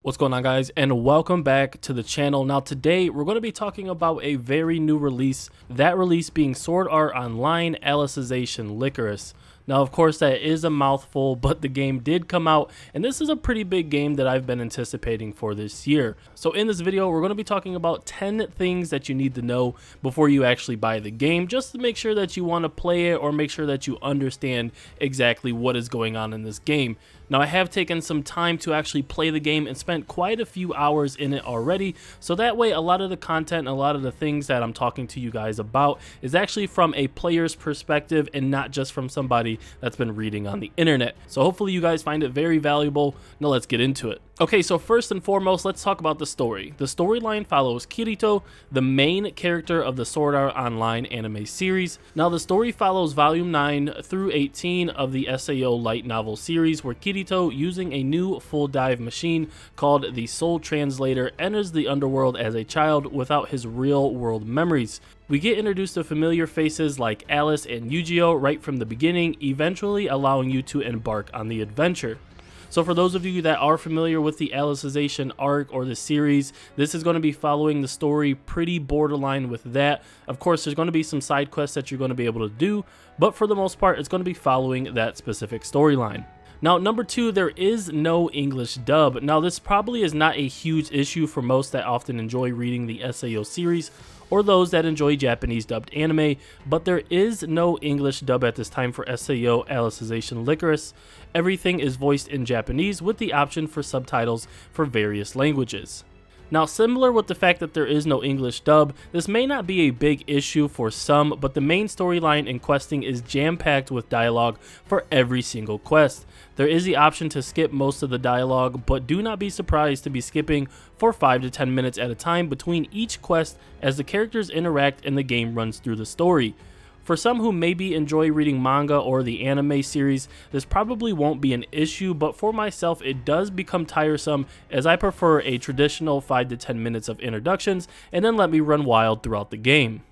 What's going on, guys, and welcome back to the channel. Now today we're going to be talking about a very new release, that release being Sword Art Online Alicization Lycoris. Now of course that is a mouthful, but the game did come out, and this is a pretty big game that I've been anticipating for this year. So in this video we're going to be talking about 10 things that you need to know before you actually buy the game, just to make sure that you want to play it or make sure that you understand exactly what is going on in this game. Now I have taken some time to actually play the game and spent quite a few hours in it already, so that way a lot of the content and a lot of the things that I'm talking to you guys about is actually from a player's perspective and not just from somebody that's been reading on the internet. So hopefully you guys find it very valuable. Now let's get into it. Okay, so first and foremost, let's talk about the story. The storyline follows Kirito, the main character of the Sword Art Online anime series. Now the story follows volume 9 through 18 of the SAO light novel series, where Kirito, using a new FullDive machine called the Soul Translator, enters the underworld as a child without his real world memories. We get introduced to familiar faces like Alice and Yu-Gi-Oh right from the beginning, eventually allowing you to embark on the adventure. So for those of you that are familiar with the Alicization Arc or the series, this is going to be following the story pretty borderline with that. Of course, there's going to be some side quests that you're going to be able to do, but for the most part, it's going to be following that specific storyline. Now, number 2, there is no English dub. Now, this probably is not a huge issue for most that often enjoy reading the SAO series, or those that enjoy Japanese dubbed anime, but there is no English dub at this time for SAO Alicization Lycoris. Everything is voiced in Japanese with the option for subtitles for various languages. Now, similar with the fact that there is no English dub, this may not be a big issue for some, but the main storyline in questing is jam-packed with dialogue for every single quest. There is the option to skip most of the dialogue, but do not be surprised to be skipping for 5 to 10 minutes at a time between each quest as the characters interact and the game runs through the story. For some who maybe enjoy reading manga or the anime series, this probably won't be an issue, but for myself it does become tiresome, as I prefer a traditional 5 to 10 minutes of introductions and then let me run wild throughout the game.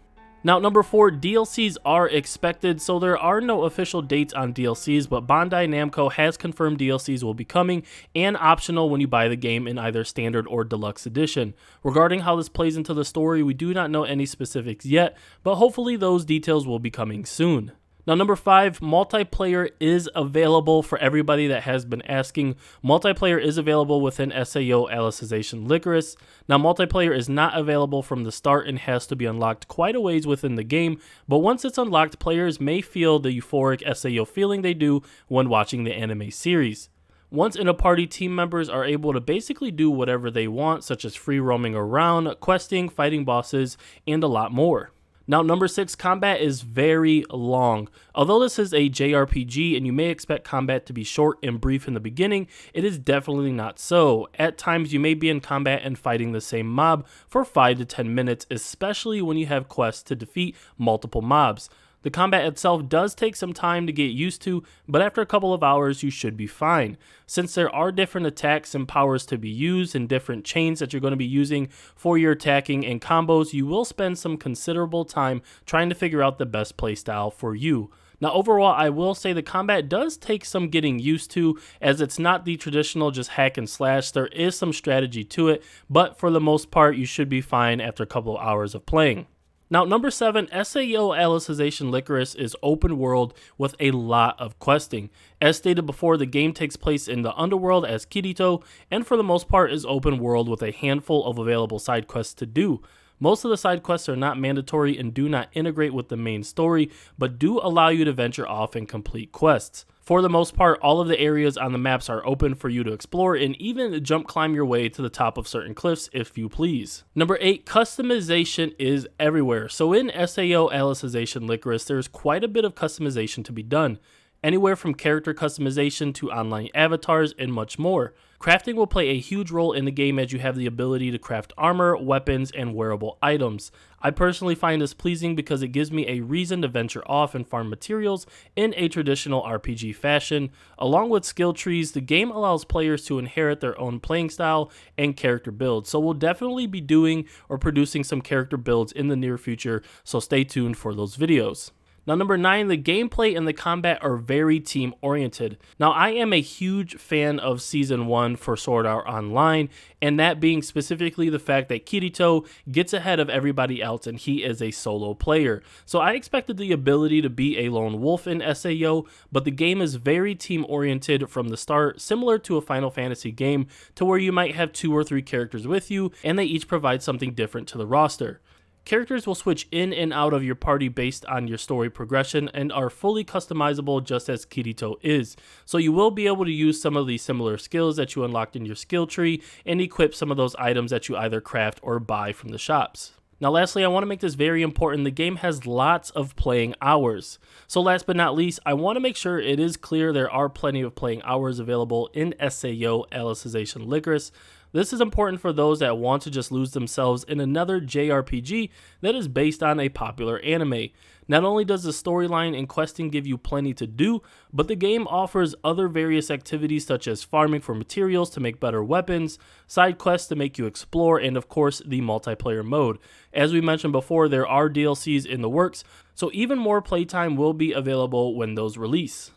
Now, number 4, DLCs are expected, so there are no official dates on DLCs, but Bandai Namco has confirmed DLCs will be coming and optional when you buy the game in either standard or deluxe edition. Regarding how this plays into the story, we do not know any specifics yet, but hopefully those details will be coming soon. Now, number 5, multiplayer is available for everybody that has been asking. Multiplayer is available within SAO Alicization Lycoris. Now, multiplayer is not available from the start and has to be unlocked quite a ways within the game, but once it's unlocked, players may feel the euphoric SAO feeling they do when watching the anime series. Once in a party, team members are able to basically do whatever they want, such as free roaming around, questing, fighting bosses, and a lot more. Now, number 6, combat is very long. Although this is a JRPG and you may expect combat to be short and brief in the beginning, it is definitely not so. At times you may be in combat and fighting the same mob for 5 to 10 minutes, especially when you have quests to defeat multiple mobs. The combat itself does take some time to get used to, but after a couple of hours you should be fine. Since there are different attacks and powers to be used and different chains that you're going to be using for your attacking and combos, you will spend some considerable time trying to figure out the best playstyle for you. Now, overall, I will say the combat does take some getting used to, as it's not the traditional just hack and slash. There is some strategy to it, but for the most part you should be fine after a couple of hours of playing. Now, number 7, SAO Alicization Lycoris is open world with a lot of questing. As stated before, the game takes place in the underworld as Kirito, and for the most part is open world with a handful of available side quests to do. Most of the side quests are not mandatory and do not integrate with the main story, but do allow you to venture off and complete quests. For the most part, all of the areas on the maps are open for you to explore and even jump climb your way to the top of certain cliffs if you please. Number 8, customization is everywhere. So in SAO Alicization Lycoris, there's quite a bit of customization to be done. Anywhere from character customization to online avatars and much more. Crafting will play a huge role in the game as you have the ability to craft armor, weapons, and wearable items. I personally find this pleasing because it gives me a reason to venture off and farm materials in a traditional RPG fashion. Along with skill trees, the game allows players to inherit their own playing style and character builds, so we'll definitely be doing or producing some character builds in the near future, so stay tuned for those videos. Now, number 9, the gameplay and the combat are very team-oriented. Now, I am a huge fan of Season 1 for Sword Art Online, and that being specifically the fact that Kirito gets ahead of everybody else and he is a solo player. So I expected the ability to be a lone wolf in SAO, but the game is very team-oriented from the start, similar to a Final Fantasy game, to where you might have 2 or 3 characters with you, and they each provide something different to the roster. Characters will switch in and out of your party based on your story progression and are fully customizable just as Kirito is. So you will be able to use some of the similar skills that you unlocked in your skill tree and equip some of those items that you either craft or buy from the shops. Now lastly, I want to make this very important. The game has lots of playing hours. So last but not least, I want to make sure it is clear there are plenty of playing hours available in SAO Alicization Lycoris. This is important for those that want to just lose themselves in another JRPG that is based on a popular anime. Not only does the storyline and questing give you plenty to do, but the game offers other various activities such as farming for materials to make better weapons, side quests to make you explore, and of course the multiplayer mode. As we mentioned before, there are DLCs in the works, so even more playtime will be available when those release.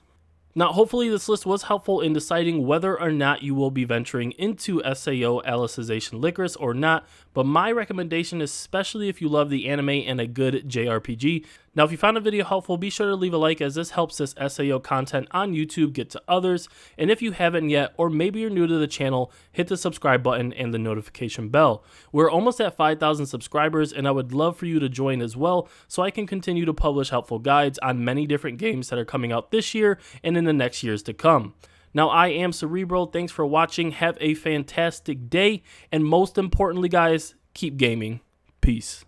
Now, hopefully this list was helpful in deciding whether or not you will be venturing into SAO Alicization Lycoris or not, but my recommendation, especially if you love the anime and a good JRPG. Now, if you found the video helpful, be sure to leave a like as this helps this SAO content on YouTube get to others. And if you haven't yet, or maybe you're new to the channel, hit the subscribe button and the notification bell. We're almost at 5,000 subscribers, and I would love for you to join as well so I can continue to publish helpful guides on many different games that are coming out this year and in the next years to come. Now, I am Cerebral. Thanks for watching. Have a fantastic day. And most importantly, guys, keep gaming. Peace.